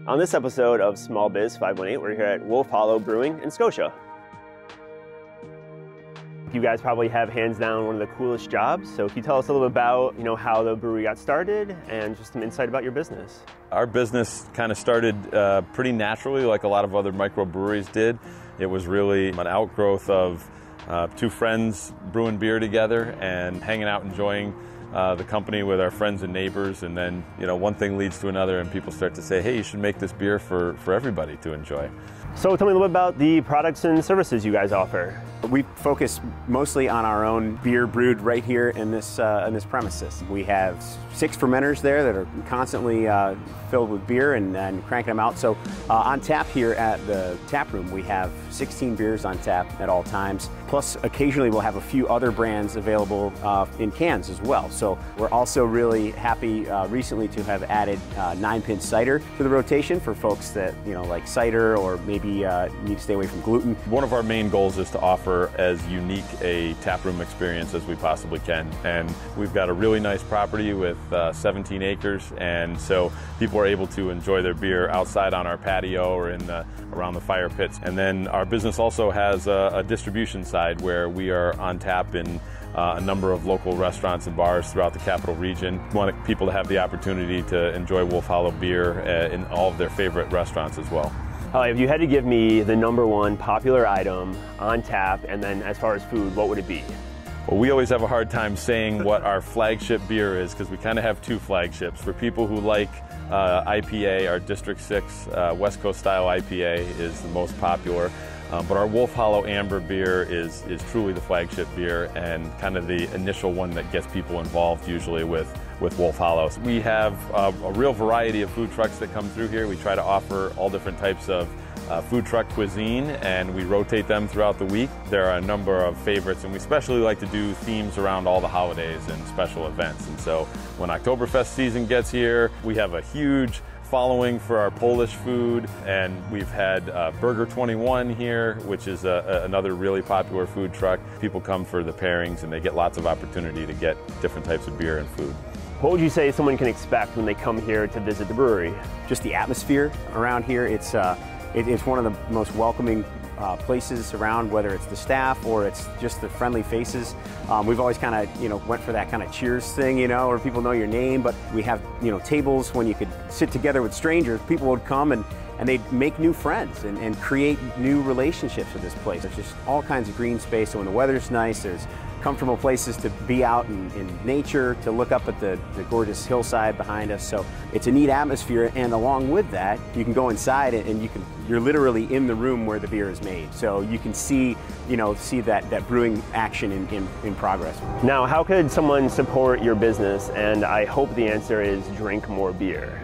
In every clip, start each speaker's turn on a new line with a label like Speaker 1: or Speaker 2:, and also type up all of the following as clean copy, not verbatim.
Speaker 1: On this episode of Small Biz 518, we're here at Wolf Hollow Brewing in Scotia. You guys probably have hands down one of the coolest jobs, so can you tell us a little bit about how the brewery got started and just some insight about your business?
Speaker 2: Our business kind of started pretty naturally, like a lot of other microbreweries did. It was really an outgrowth of two friends brewing beer together and hanging out enjoying the company with our friends and neighbors, and then one thing leads to another and people start to say, hey, you should make this beer for everybody to enjoy.
Speaker 1: So tell me a little bit about the products and services you guys offer.
Speaker 3: We focus mostly on our own beer brewed right here in this premises. We have 6 fermenters there that are constantly filled with beer and cranking them out. So on tap here at the tap room, we have 16 beers on tap at all times. Plus, occasionally we'll have a few other brands available in cans as well. So we're also really happy recently to have added Nine Pin Cider to the rotation for folks that like cider or maybe need to stay away from gluten.
Speaker 2: One of our main goals is to offer as unique a taproom experience as we possibly can, and we've got a really nice property with 17 acres, and so people are able to enjoy their beer outside on our patio or around the fire pits. And then our business also has a distribution side where we are on tap in a number of local restaurants and bars throughout the capital region. We want people to have the opportunity to enjoy Wolf Hollow beer in all of their favorite restaurants as well.
Speaker 1: If you had to give me the #1 popular item on tap, and then as far as food, what would it be?
Speaker 2: Well, we always have a hard time saying what our flagship beer is because we kind of have 2 flagships. For people who like IPA, our District 6 West Coast style IPA is the most popular. But our Wolf Hollow Amber beer is truly the flagship beer and kind of the initial one that gets people involved usually with Wolf Hollow. We have a real variety of food trucks that come through here. We try to offer all different types of food truck cuisine, and we rotate them throughout the week. There are a number of favorites, and we especially like to do themes around all the holidays and special events. And so when Oktoberfest season gets here, we have a huge following for our Polish food, and we've had Burger 21 here, which is another really popular food truck. People come for the pairings and they get lots of opportunity to get different types of beer and food.
Speaker 1: What would you say someone can expect when they come here to visit the brewery?
Speaker 3: Just the atmosphere around here. It's one of the most welcoming places around, whether it's the staff or it's just the friendly faces. We've always kind of went for that kind of cheers thing, where people know your name, but we have tables when you could sit together with strangers. People would come and they'd make new friends and create new relationships with this place. There's just all kinds of green space, so when the weather's nice, there's comfortable places to be out in nature, to look up at the gorgeous hillside behind us. So it's a neat atmosphere, and along with that, you can go inside and you're literally in the room where the beer is made. So you can see that brewing action in progress.
Speaker 1: Now, how could someone support your business? And I hope the answer is drink more beer.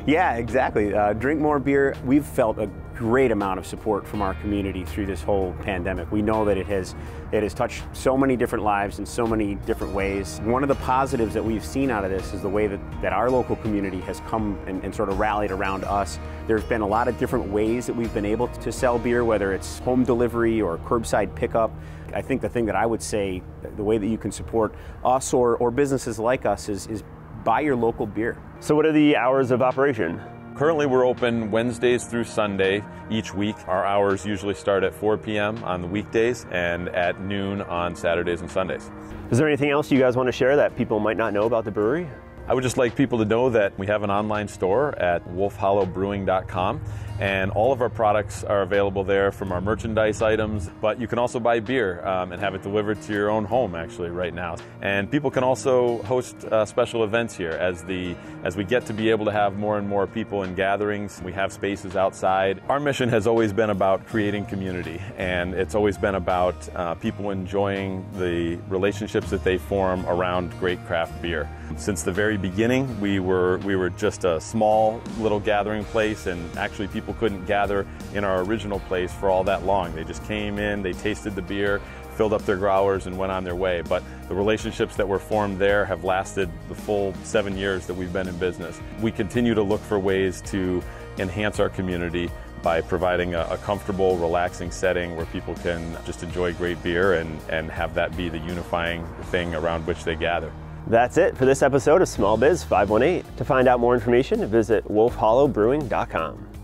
Speaker 3: Yeah, exactly. Drink more beer. We've felt a great amount of support from our community through this whole pandemic. We know that it has touched so many different lives in so many different ways. One of the positives that we've seen out of this is the way that our local community has come and sort of rallied around us. There's been a lot of different ways that we've been able to sell beer, whether it's home delivery or curbside pickup. I think the thing that I would say, the way that you can support us or businesses like us is buy your local beer.
Speaker 1: So what are the hours of operation?
Speaker 2: Currently, we're open Wednesdays through Sunday each week. Our hours usually start at 4 p.m. on the weekdays and at noon on Saturdays and Sundays.
Speaker 1: Is there anything else you guys want to share that people might not know about the brewery?
Speaker 2: I would just like people to know that we have an online store at wolfhollowbrewing.com, and all of our products are available there, from our merchandise items, but you can also buy beer and have it delivered to your own home actually right now. And people can also host special events here as we get to be able to have more and more people in gatherings. We have spaces outside. Our mission has always been about creating community, and it's always been about people enjoying the relationships that they form around great craft beer. Since the very beginning, we were just a small little gathering place, and actually people couldn't gather in our original place for all that long. They just came in, they tasted the beer, filled up their growlers, and went on their way. But the relationships that were formed there have lasted the full 7 years that we've been in business. We continue to look for ways to enhance our community by providing a comfortable, relaxing setting where people can just enjoy great beer and have that be the unifying thing around which they gather.
Speaker 1: That's it for this episode of Small Biz 518. To find out more information, visit wolfhollowbrewing.com.